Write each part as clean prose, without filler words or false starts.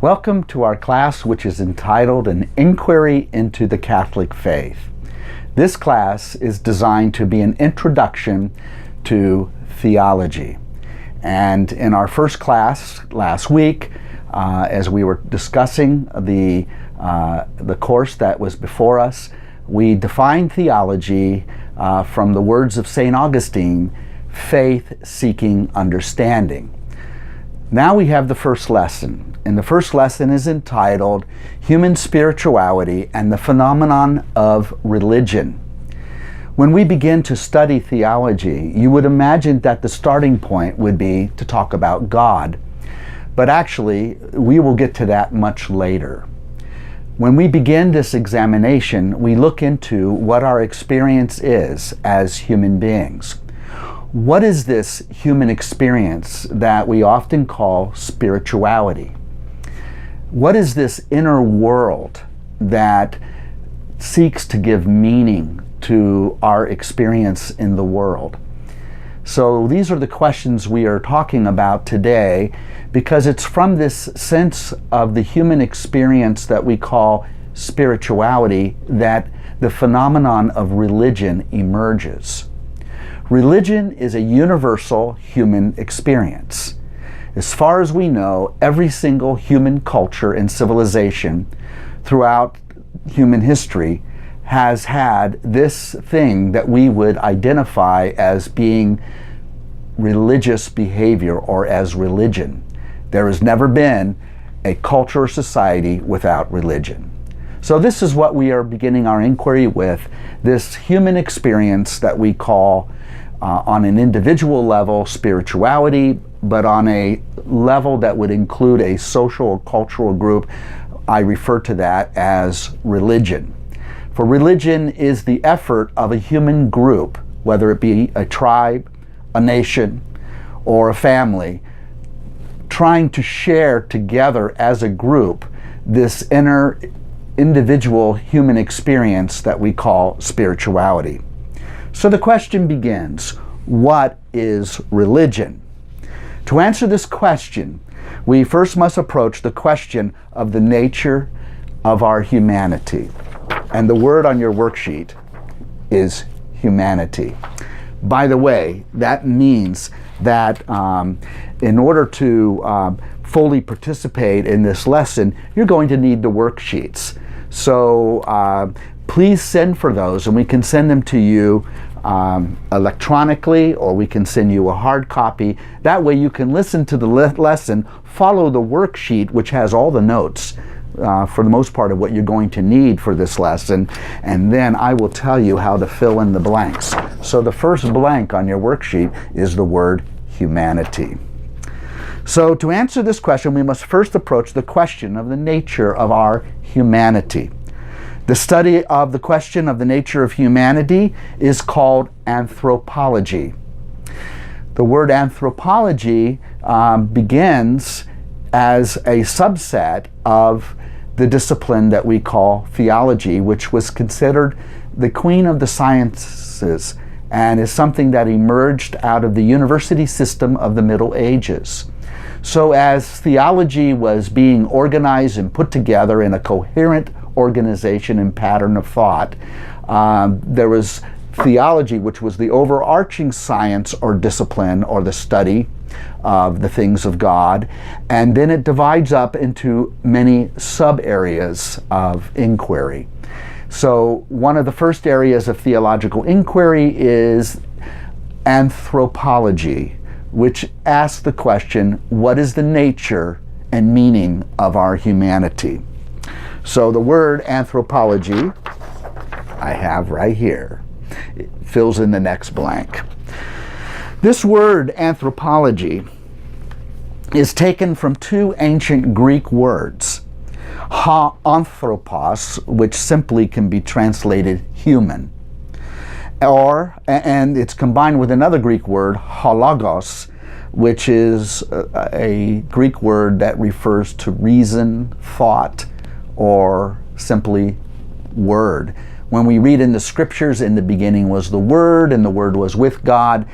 Welcome to our class, which is entitled An Inquiry into the Catholic Faith. This class is designed to be an introduction to theology. And in our first class last week, as we were discussing the course that was before us, we defined theology from the words of St. Augustine, faith seeking understanding. Now we have the first lesson, and the first lesson is entitled Human Spirituality and the Phenomenon of Religion. When we begin to study theology, you would imagine that the starting point would be to talk about God, but actually we will get to that much later. When we begin this examination, we look into what our experience is as human beings. What is this human experience that we often call spirituality? What is this inner world that seeks to give meaning to our experience in the world? So these are the questions we are talking about today, because it's from this sense of the human experience that we call spirituality that the phenomenon of religion emerges. Religion is a universal human experience. As far as we know, every single human culture and civilization throughout human history has had this thing that we would identify as being religious behavior or as religion. There has never been a culture or society without religion. So this is what we are beginning our inquiry with, this human experience that we call on an individual level spirituality, but on a level that would include a social or cultural group, I refer to that as religion. For religion is the effort of a human group, whether it be a tribe, a nation, or a family, trying to share together as a group this inner individual human experience that we call spirituality. So the question begins, what is religion? To answer this question, we first must approach the question of the nature of our humanity. And the word on your worksheet is humanity. By the way, that means that in order to fully participate in this lesson, you're going to need the worksheets. So please send for those, and we can send them to you electronically, or we can send you a hard copy. That way you can listen to the lesson, follow the worksheet, which has all the notes for the most part of what you're going to need for this lesson, and then I will tell you how to fill in the blanks. So the first blank on your worksheet is the word humanity. So to answer this question, we must first approach the question of the nature of our humanity. The study of the question of the nature of humanity is called anthropology. The word anthropology begins as a subset of the discipline that we call theology, which was considered the queen of the sciences and is something that emerged out of the university system of the Middle Ages. So as theology was being organized and put together in a coherent organization and pattern of thought, there was theology, which was the overarching science or discipline or the study of the things of God, and then it divides up into many sub-areas of inquiry. So one of the first areas of theological inquiry is anthropology, which asks the question, what is the nature and meaning of our humanity? So the word anthropology, I have right here, it fills in the next blank. This word anthropology is taken from two ancient Greek words, anthropos, which simply can be translated human, and it's combined with another Greek word, hologos, which is a Greek word that refers to reason, thought, or simply word. When we read in the scriptures, in the beginning was the Word, and the Word was with God,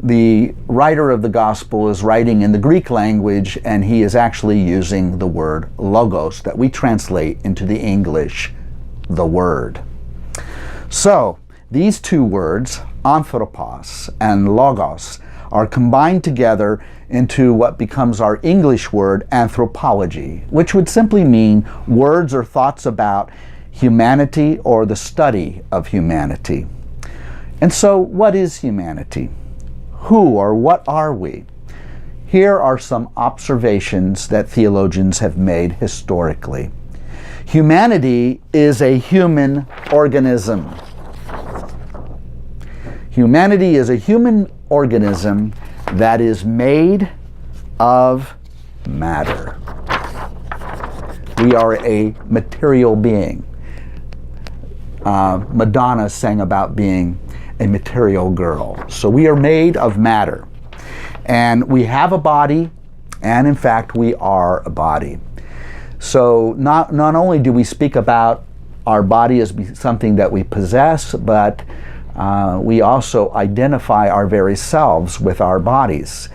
the writer of the gospel is writing in the Greek language, and he is actually using the word logos that we translate into the English, the word. So these two words, anthropos and logos, are combined together into what becomes our English word anthropology, which would simply mean words or thoughts about humanity or the study of humanity. And so what is humanity? Who or what are we? Here are some observations that theologians have made historically. Humanity is a human organism. Humanity is a human organism that is made of matter. We are a material being. Madonna sang about being a material girl. So we are made of matter. And we have a body, and in fact we are a body. So not only do we speak about our body as something that we possess, but we also identify our very selves with our bodies.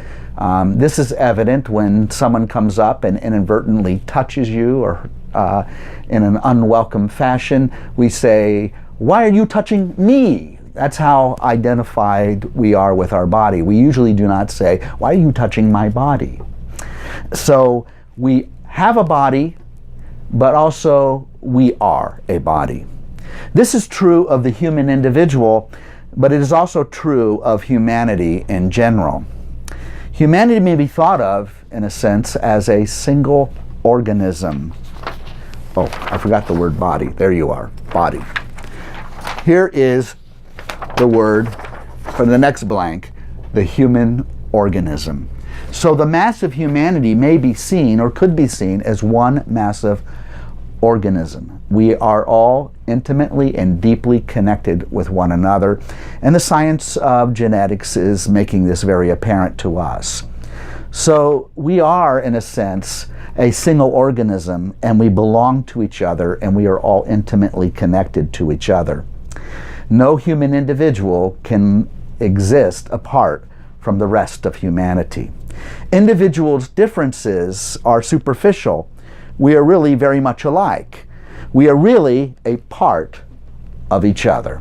This is evident when someone comes up and inadvertently touches you or in an unwelcome fashion. We say, "Why are you touching me?" That's how identified we are with our body. We usually do not say, "Why are you touching my body?" So we have a body, but also we are a body. This is true of the human individual, but it is also true of humanity in general. Humanity may be thought of, in a sense, as a single organism. Oh, I forgot the word body. There you are, body. Here is the word for the next blank, the human organism. So the mass of humanity may be seen, or could be seen, as one massive organism. We are all intimately and deeply connected with one another, and the science of genetics is making this very apparent to us. So we are, in a sense, a single organism, and we belong to each other, and we are all intimately connected to each other. No human individual can exist apart from the rest of humanity. Individuals' differences are superficial. We are really very much alike. We are really a part of each other.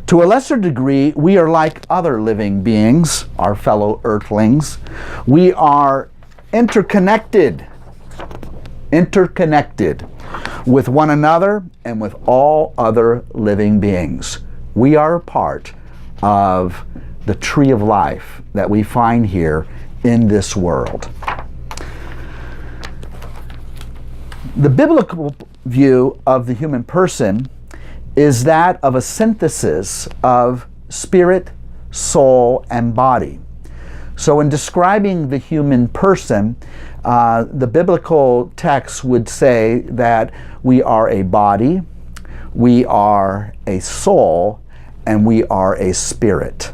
To a lesser degree, we are like other living beings, our fellow earthlings. We are interconnected with one another and with all other living beings. We are a part of the tree of life that we find here in this world. The biblical view of the human person is that of a synthesis of spirit, soul, and body. So in describing the human person, the biblical text would say that we are a body, we are a soul, and we are a spirit.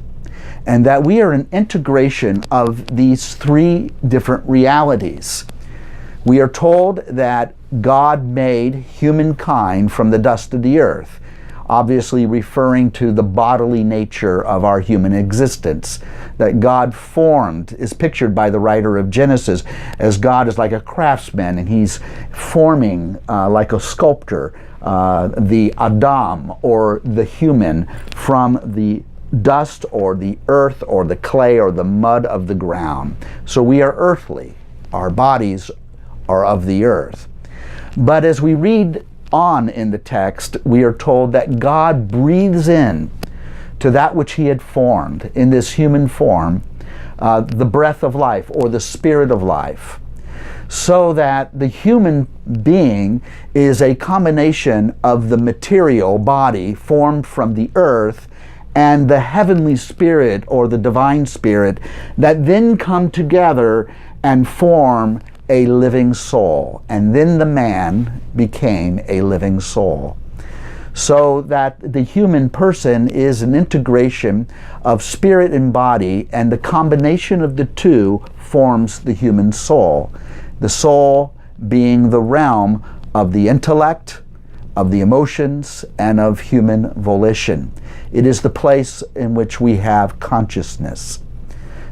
And that we are an integration of these three different realities. We are told that God made humankind from the dust of the earth, obviously referring to the bodily nature of our human existence. That God formed is pictured by the writer of Genesis as God is like a craftsman, and he's forming like a sculptor the Adam, or the human, from the dust or the earth or the clay or the mud of the ground. So we are earthly. Our bodies are of the earth. But as we read on in the text, we are told that God breathes in to that which he had formed in this human form, the breath of life or the spirit of life, so that the human being is a combination of the material body formed from the earth and the heavenly spirit or the divine spirit that then come together and form a living soul. And then the man became a living soul. So that the human person is an integration of spirit and body, and the combination of the two forms the human soul. The soul being the realm of the intellect, of the emotions, and of human volition. It is the place in which we have consciousness.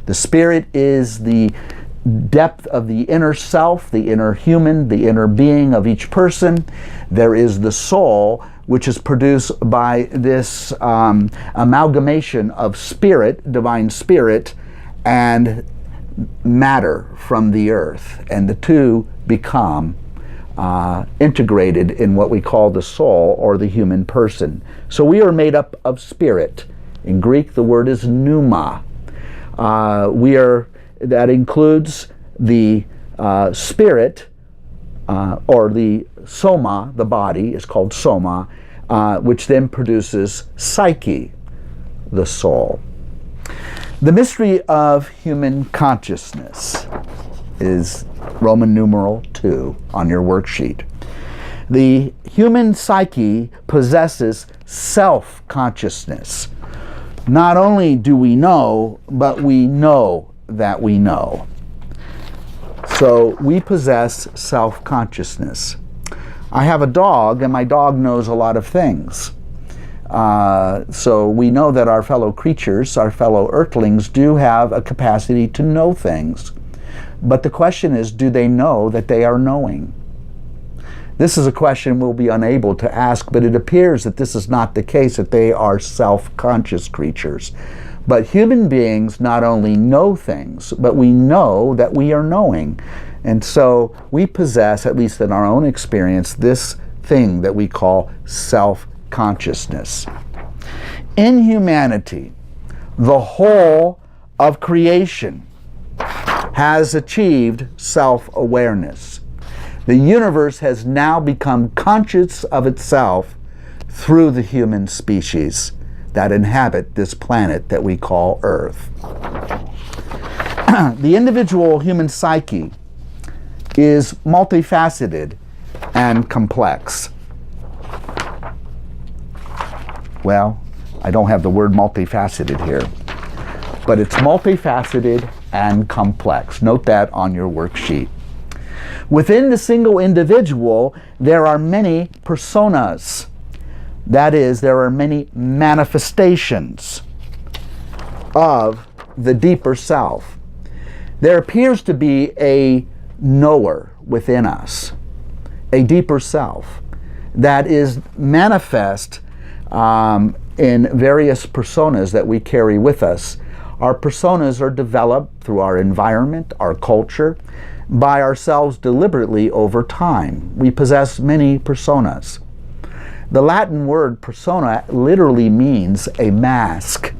The spirit is the depth of the inner self, the inner human, the inner being of each person. There is the soul, which is produced by this amalgamation of spirit, divine spirit, and matter from the earth. And the two become integrated in what we call the soul or the human person. So we are made up of spirit. In Greek, the word is pneuma. That includes the spirit, or the soma, the body is called soma, which then produces psyche, the soul. The mystery of human consciousness is Roman numeral 2 on your worksheet. The human psyche possesses self-consciousness. Not only do we know, but we know that we know. So we possess self-consciousness. I have a dog, and my dog knows a lot of things. So we know that our fellow creatures, our fellow earthlings, do have a capacity to know things. But the question is, do they know that they are knowing? This is a question we'll be unable to ask, but it appears that this is not the case, that they are self-conscious creatures. But human beings not only know things, but we know that we are knowing. And so we possess, at least in our own experience, this thing that we call self-consciousness. In humanity, the whole of creation has achieved self-awareness. The universe has now become conscious of itself through the human species that inhabit this planet that we call Earth. The individual human psyche is multifaceted and complex. Well, I don't have the word multifaceted here, but it's multifaceted and complex. Note that on your worksheet. Within the single individual, there are many personas. That is, there are many manifestations of the deeper self. There appears to be a knower within us, a deeper self that is manifest in various personas that we carry with us. Our personas are developed through our environment, our culture, by ourselves deliberately over time. We possess many personas. The Latin word persona literally means a mask.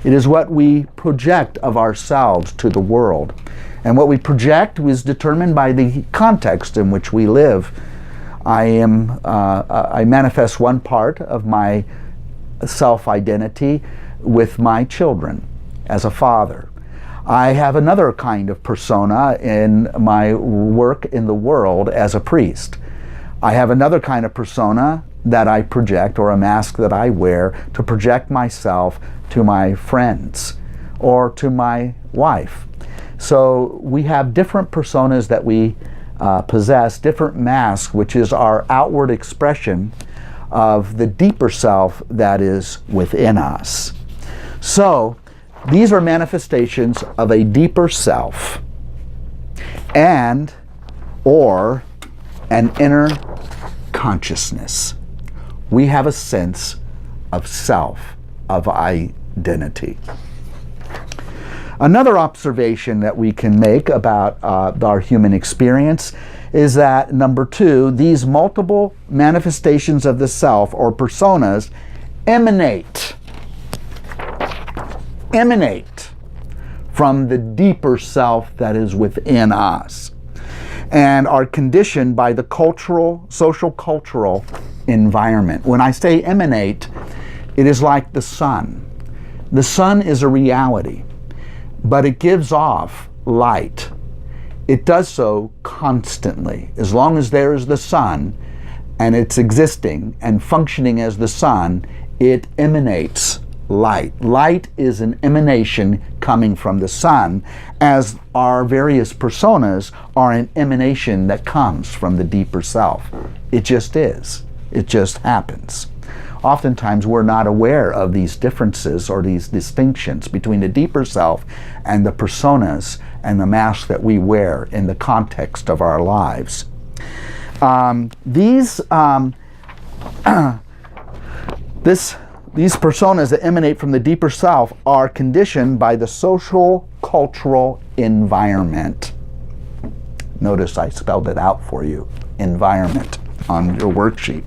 It is what we project of ourselves to the world. And what we project is determined by the context in which we live. I manifest one part of my self-identity with my children as a father. I have another kind of persona in my work in the world as a priest. I have another kind of persona that I project, or a mask that I wear to project myself to my friends or to my wife. So we have different personas that we possess, different masks, which is our outward expression of the deeper self that is within us. So these are manifestations of a deeper self and or an inner consciousness. We have a sense of self, of identity. Another observation that we can make about our human experience is that, number 2, these multiple manifestations of the self or personas emanate from the deeper self that is within us and are conditioned by the social cultural environment. When I say emanate, it is like the sun. The sun is a reality, but it gives off light. It does so constantly. As long as there is the sun and it's existing and functioning as the sun, it emanates light. Light is an emanation coming from the sun, as our various personas are an emanation that comes from the deeper self. It just is. It just happens. Oftentimes we're not aware of these differences or these distinctions between the deeper self and the personas and the masks that we wear in the context of our lives. These personas that emanate from the deeper self are conditioned by the social, cultural environment. Notice I spelled it out for you, environment, on your worksheet.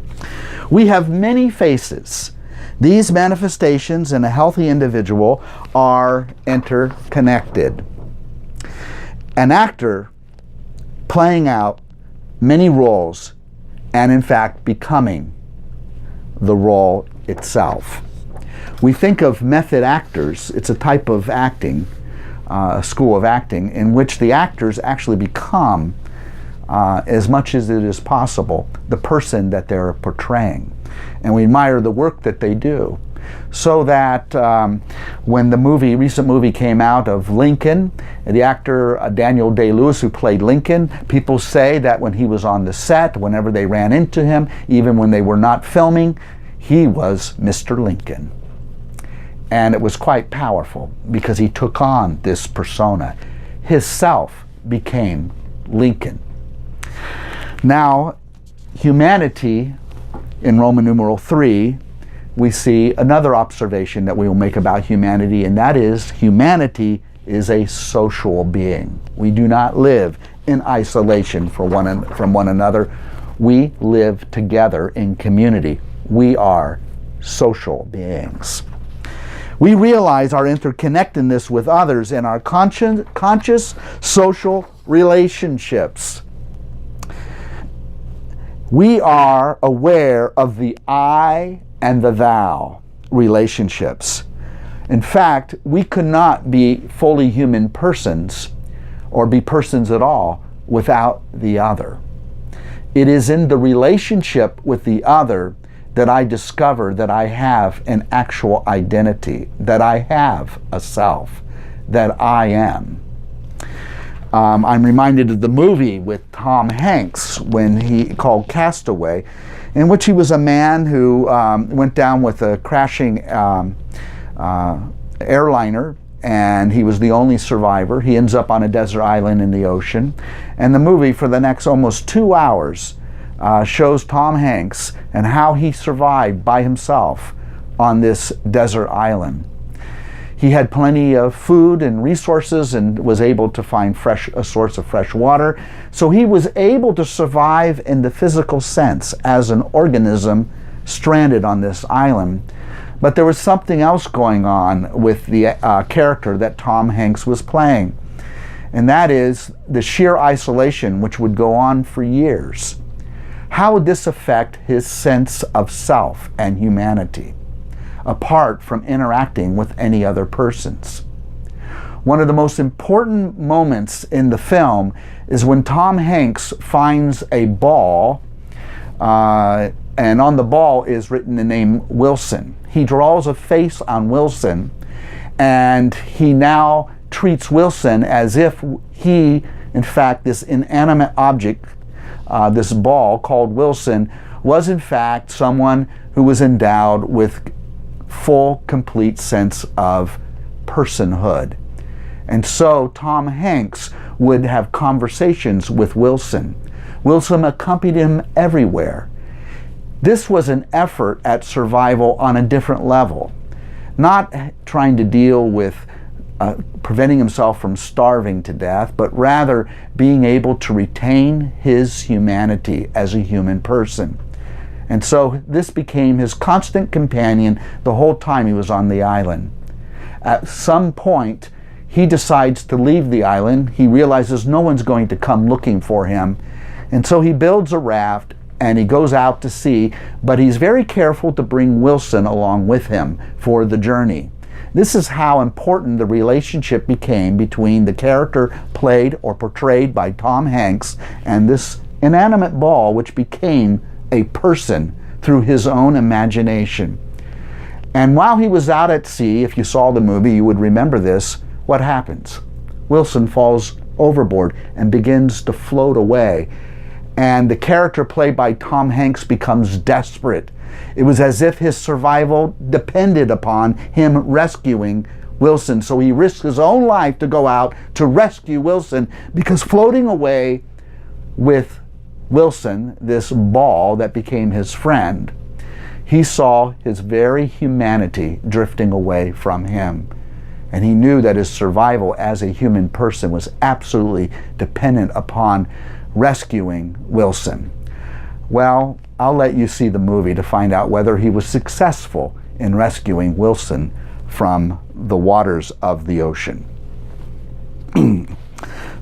We have many faces. These manifestations in a healthy individual are interconnected. An actor playing out many roles and in fact becoming the role itself. We think of method actors. It's a type of acting, a school of acting, in which the actors actually become, as much as it is possible, the person that they're portraying. And we admire the work that they do. So that when the recent movie came out of Lincoln, the actor Daniel Day-Lewis, who played Lincoln, people say that when he was on the set, whenever they ran into him, even when they were not filming, he was Mr. Lincoln. And it was quite powerful because he took on this persona. His self became Lincoln. Now, humanity, in Roman numeral 3, we see another observation that we will make about humanity, and that is humanity is a social being. We do not live in isolation from one another. We live together in community. We are social beings. We realize our interconnectedness with others in our conscious social relationships. We are aware of the I and the thou relationships. In fact, we could not be fully human persons or be persons at all without the other. It is in the relationship with the other that I discover that I have an actual identity, that I have a self, that I am. I'm reminded of the movie with Tom Hanks when he called Castaway, in which he was a man who went down with a crashing airliner, and he was the only survivor. He ends up on a desert island in the ocean, and the movie for the next almost 2 hours shows Tom Hanks and how he survived by himself on this desert island. He had plenty of food and resources and was able to find a source of fresh water. So he was able to survive in the physical sense as an organism stranded on this island. But there was something else going on with the character that Tom Hanks was playing. And that is the sheer isolation, which would go on for years. How would this affect his sense of self and humanity, apart from interacting with any other persons? One of the most important moments in the film is when Tom Hanks finds a ball, and on the ball is written the name Wilson. He draws a face on Wilson, and he now treats Wilson as if he, in fact, this inanimate object, this ball called Wilson, was in fact someone who was endowed with full, complete sense of personhood. And so Tom Hanks would have conversations with Wilson. Wilson accompanied him everywhere. This was an effort at survival on a different level, not trying to deal with preventing himself from starving to death, but rather being able to retain his humanity as a human person. And so this became his constant companion the whole time he was on the island. At some point, he decides to leave the island. He realizes no one's going to come looking for him. And so he builds a raft and he goes out to sea, but he's very careful to bring Wilson along with him for the journey. This is how important the relationship became between the character played or portrayed by Tom Hanks and this inanimate ball, which became a person through his own imagination. And while he was out at sea, if you saw the movie, you would remember this, what happens? Wilson falls overboard and begins to float away. and the character played by Tom Hanks becomes desperate. It was as if his survival depended upon him rescuing Wilson. So he risks his own life to go out to rescue Wilson, because floating away with Wilson, this ball that became his friend, he saw his very humanity drifting away from him. And he knew that his survival as a human person was absolutely dependent upon rescuing Wilson. Well, I'll let you see the movie to find out whether he was successful in rescuing Wilson from the waters of the ocean.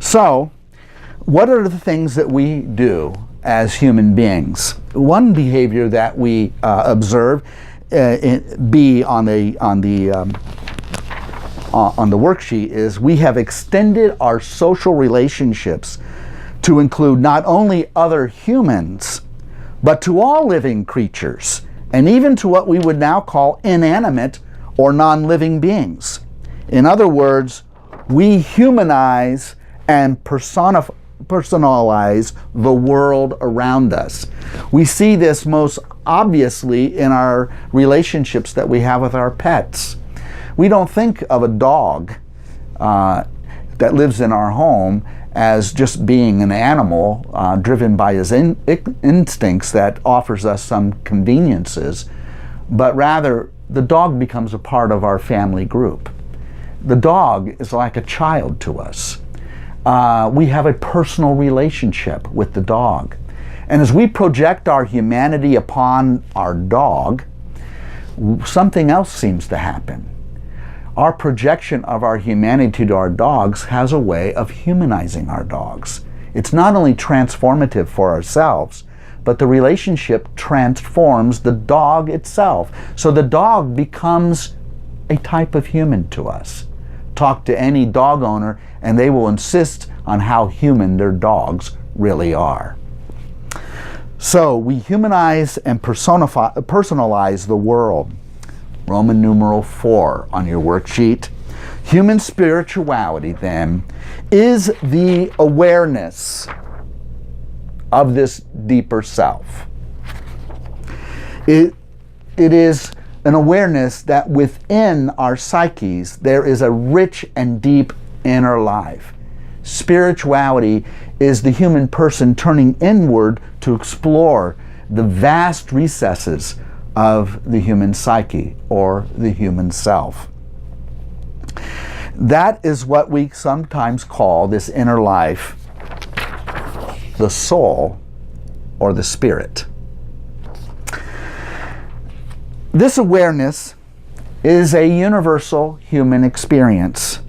So, what are the things that we do as human beings? One behavior that we observe B on the worksheet is we have extended our social relationships to include not only other humans, but to all living creatures, and even to what we would now call inanimate or non-living beings. In other words, we humanize and personalize the world around us. We see this most obviously in our relationships that we have with our pets. We don't think of a dog that lives in our home as just being an animal driven by his instincts that offers us some conveniences, but rather the dog becomes a part of our family group. The dog is like a child to us. We have a personal relationship with the dog. And as we project our humanity upon our dog, something else seems to happen. Our projection of our humanity to our dogs has a way of humanizing our dogs. It's not only transformative for ourselves, but the relationship transforms the dog itself. So the dog becomes a type of human to us. Talk to any dog owner and they will insist on how human their dogs really are. So we humanize and personalize the world. Roman numeral 4 on your worksheet. Human spirituality, then, is the awareness of this deeper self. It is an awareness that within our psyches there is a rich and deep inner life. Spirituality is the human person turning inward to explore the vast recesses of the human psyche or the human self. That is what we sometimes call this inner life the soul or the spirit. This awareness is a universal human experience.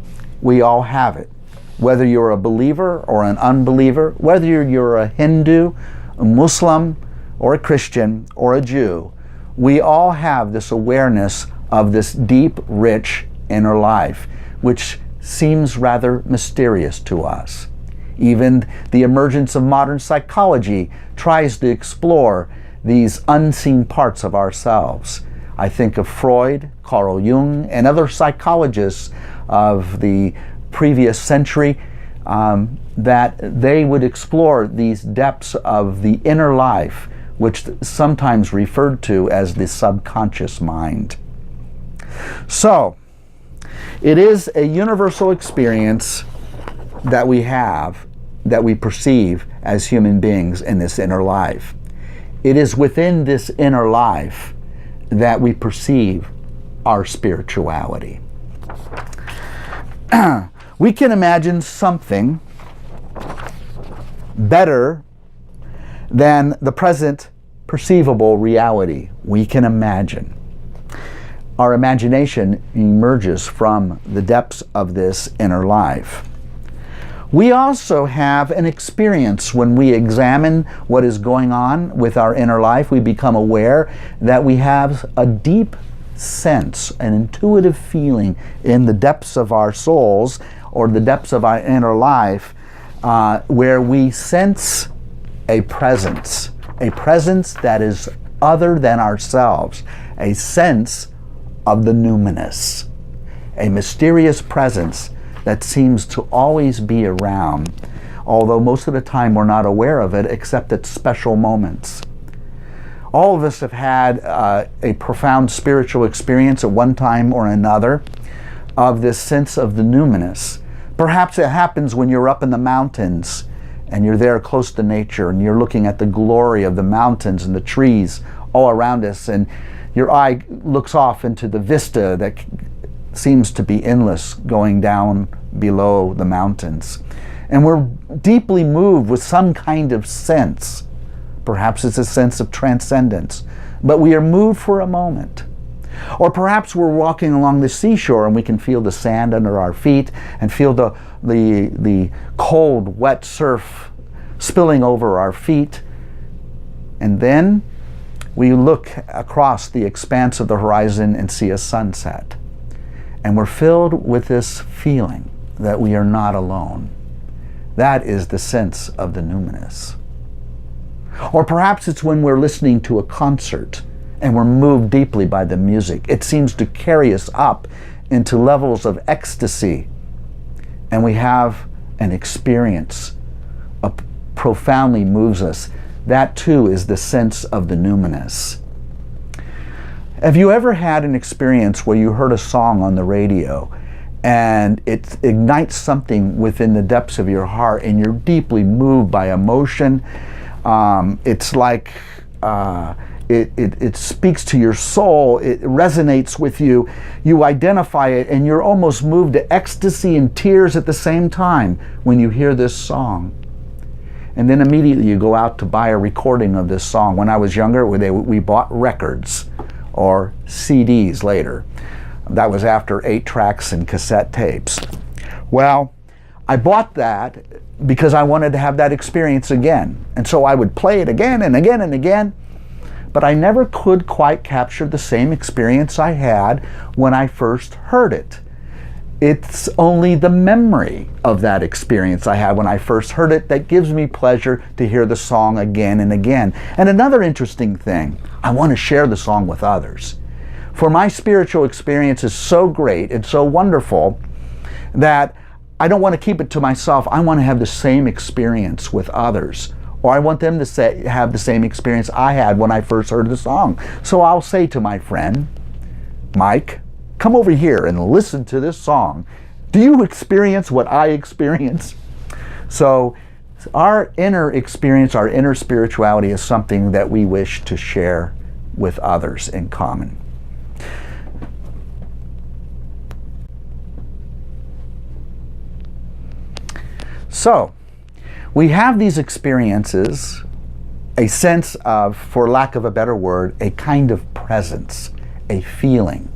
We all have it. Whether you're a believer or an unbeliever, whether you're a Hindu, a Muslim, or a Christian, or a Jew, we all have this awareness of this deep, rich inner life, which seems rather mysterious to us. Even the emergence of modern psychology tries to explore these unseen parts of ourselves. I think of Freud, Carl Jung, and other psychologists of the previous century that they would explore these depths of the inner life, which sometimes referred to as the subconscious mind. So, it is a universal experience that we have, that we perceive as human beings in this inner life. It is within this inner life that we perceive our spirituality. We can imagine something better than the present perceivable reality. We can imagine. Our imagination emerges from the depths of this inner life. We also have an experience when we examine what is going on with our inner life. We become aware that we have a deep sense, an intuitive feeling in the depths of our souls or the depths of our inner life where we sense a presence that is other than ourselves, a sense of the numinous, a mysterious presence that seems to always be around. although most of the time we're not aware of it except at special moments. All of us have had a profound spiritual experience at one time or another of this sense of the numinous. Perhaps it happens when you're up in the mountains and you're there close to nature and you're looking at the glory of the mountains and the trees all around us, and your eye looks off into the vista that seems to be endless going down below the mountains. And we're deeply moved with some kind of sense. Perhaps it's a sense of transcendence, but we are moved for a moment. Or perhaps we're walking along the seashore and we can feel the sand under our feet and feel the cold, wet surf spilling over our feet. And then we look across the expanse of the horizon and see a sunset. And we're filled with this feeling that we are not alone. That is the sense of the numinous. Or perhaps it's when we're listening to a concert and we're moved deeply by the music. It seems to carry us up into levels of ecstasy, and we have an experience that profoundly moves us. That too is the sense of the numinous. Have you ever had an experience where you heard a song on the radio and it ignites something within the depths of your heart and you're deeply moved by emotion? It's like it speaks to your soul, it resonates with you, you identify it, and you're almost moved to ecstasy and tears at the same time when you hear this song. And then immediately you go out to buy a recording of this song. When I was younger, we bought records or CDs later. That was after 8 tracks and cassette tapes. Well, I bought that because I wanted to have that experience again. And so I would play it again and again and again. But I never could quite capture the same experience I had when I first heard it. It's only the memory of that experience I had when I first heard it that gives me pleasure to hear the song again and again. And another interesting thing, I want to share the song with others. For my spiritual experience is so great and so wonderful that I don't want to keep it to myself. I want to have the same experience with others. Or I want them to have the same experience I had when I first heard the song. So I'll say to my friend, Mike, come over here and listen to this song. Do you experience what I experience? So our inner experience, our inner spirituality is something that we wish to share with others in common. So, we have these experiences, a sense of, for lack of a better word, a kind of presence, a feeling.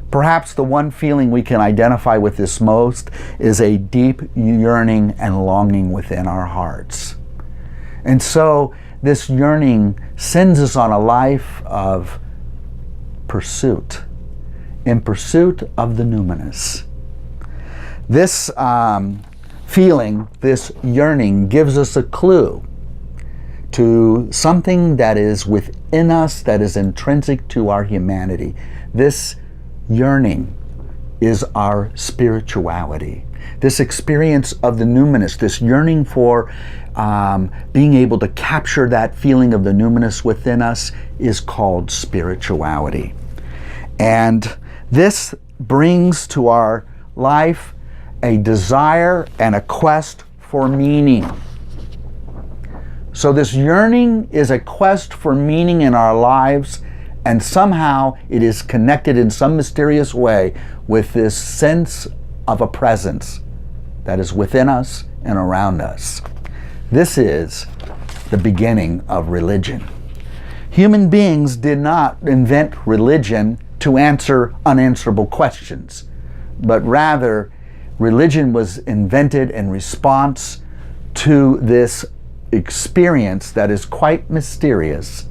Perhaps the one feeling we can identify with this most is a deep yearning and longing within our hearts. And so this yearning sends us on a life of pursuit, in pursuit of the numinous. This feeling, this yearning, gives us a clue to something that is within us, that is intrinsic to our humanity. This yearning is our spirituality. This experience of the numinous, this yearning for being able to capture that feeling of the numinous within us is called spirituality. And this brings to our life a desire and a quest for meaning. So this yearning is a quest for meaning in our lives, and somehow it is connected in some mysterious way with this sense of a presence that is within us and around us. This is the beginning of religion. Human beings did not invent religion to answer unanswerable questions, but rather religion was invented in response to this experience that is quite mysterious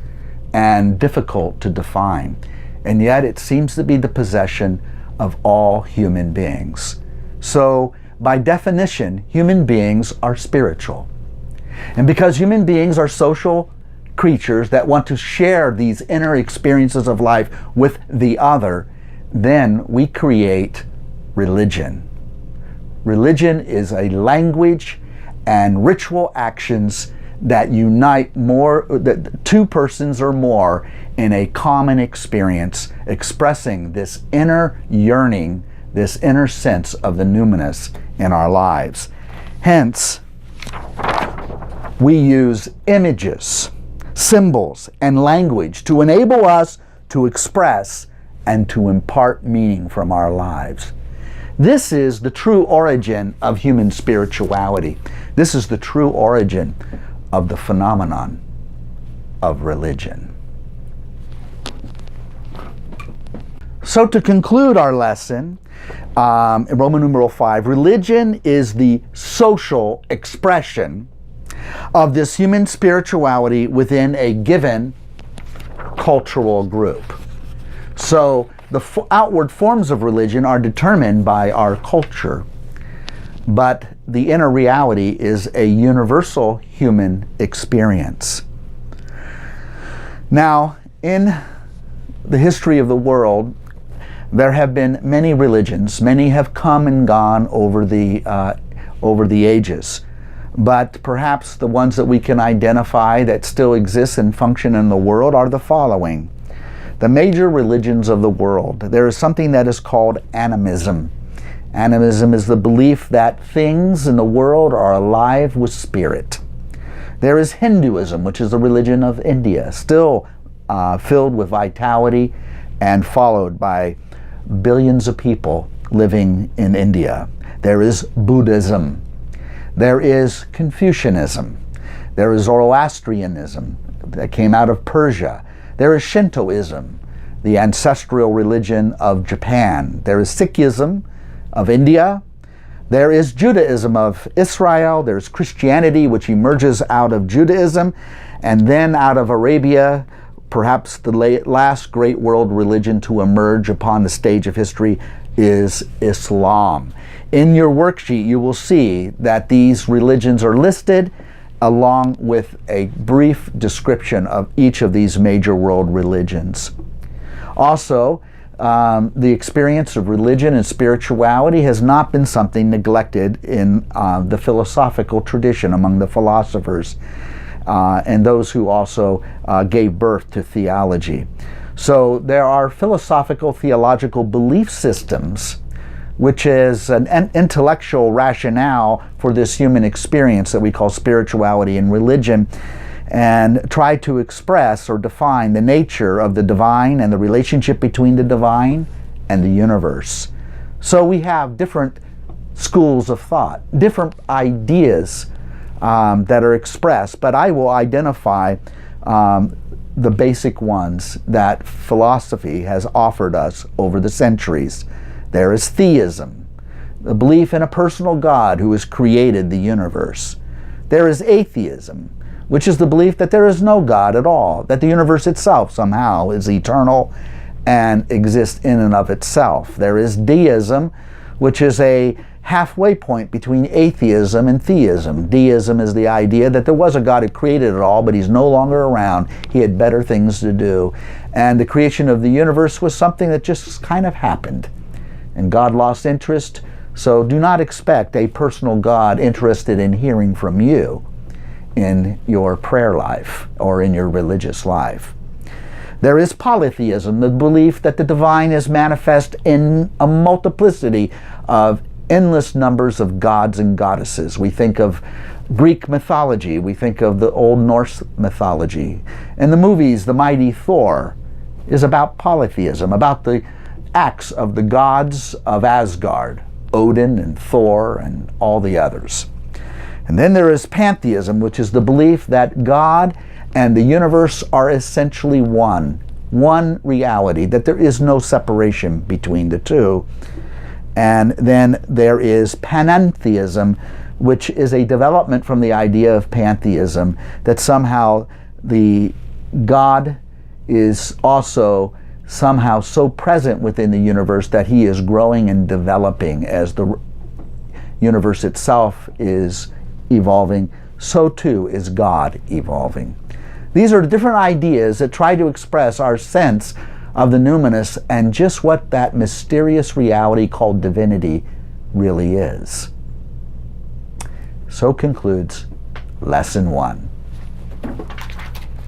and difficult to define, and yet it seems to be the possession of all human beings. So, by definition, human beings are spiritual. And because human beings are social creatures that want to share these inner experiences of life with the other, then we create religion. Religion is a language and ritual actions that unite two persons or more in a common experience, expressing this inner yearning, this inner sense of the numinous in our lives. Hence, we use images, symbols, and language to enable us to express and to impart meaning from our lives. This is the true origin of human spirituality. This is the true origin of the phenomenon of religion. So to conclude our lesson, in Roman numeral 5, religion is the social expression of this human spirituality within a given cultural group. So the outward forms of religion are determined by our culture, but the inner reality is a universal human experience. Now, in the history of the world, there have been many religions. Many have come and gone over the ages. But perhaps the ones that we can identify that still exist and function in the world are the following. The major religions of the world. There is something that is called animism. Animism is the belief that things in the world are alive with spirit. There is Hinduism, which is the religion of India, still filled with vitality and followed by billions of people living in India. There is Buddhism. There is Confucianism. There is Zoroastrianism that came out of Persia. There is Shintoism, the ancestral religion of Japan. There is Sikhism of India. There is Judaism of Israel. There's Christianity, which emerges out of Judaism. And then out of Arabia, perhaps the last great world religion to emerge upon the stage of history is Islam. In your worksheet, you will see that these religions are listed along with a brief description of each of these major world religions. Also, the experience of religion and spirituality has not been something neglected in the philosophical tradition among the philosophers and those who also gave birth to theology. So there are philosophical theological belief systems, which is an intellectual rationale for this human experience that we call spirituality and religion, and try to express or define the nature of the divine and the relationship between the divine and the universe. So we have different schools of thought, different ideas that are expressed, but I will identify the basic ones that philosophy has offered us over the centuries. There is theism, the belief in a personal God who has created the universe. There is atheism, which is the belief that there is no God at all, that the universe itself somehow is eternal and exists in and of itself. There is deism, which is a halfway point between atheism and theism. Deism is the idea that there was a God who created it all, but he's no longer around. He had better things to do. And the creation of the universe was something that just kind of happened. And God lost interest, so do not expect a personal God interested in hearing from you in your prayer life or in your religious life. There is polytheism, the belief that the divine is manifest in a multiplicity of endless numbers of gods and goddesses. We think of Greek mythology, we think of the Old Norse mythology. In the movies, the mighty Thor is about polytheism, about the acts of the gods of Asgard, Odin and Thor and all the others. And then there is pantheism, which is the belief that God and the universe are essentially one reality, that there is no separation between the two. And then there is panentheism, which is a development from the idea of pantheism, that somehow the God is also somehow so present within the universe that he is growing and developing as the universe itself is evolving, so too is God evolving. These are different ideas that try to express our sense of the numinous and just what that mysterious reality called divinity really is. So concludes Lesson 1.